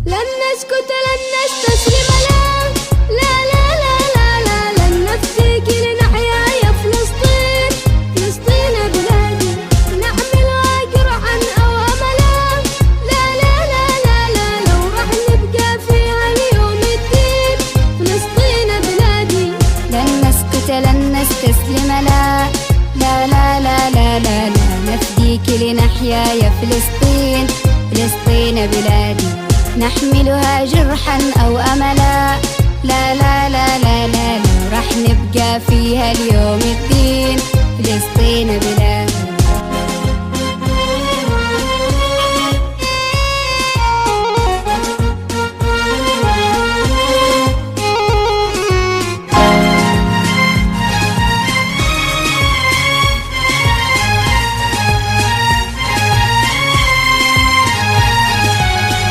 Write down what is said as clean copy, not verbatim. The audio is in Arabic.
لن نسكت لن نستسلم لا لا لا لا لا لا لن نفديك لنحيا يا فلسطين. فلسطين بلادي نحملها جرحا أو أملا. لا لا لا لا لا لو راح نبقى فيها اليوم الدين. فلسطين بلادي لن نسكت لن نستسلم لا لا لا لا لا لا لا نفديك لنحيا يا فلسطين. فلسطين بلادي نحملها جرحا أو أملا. لا لا لا لا لا لا راح نبقى فيها اليوم الدين. فلسطين بلادي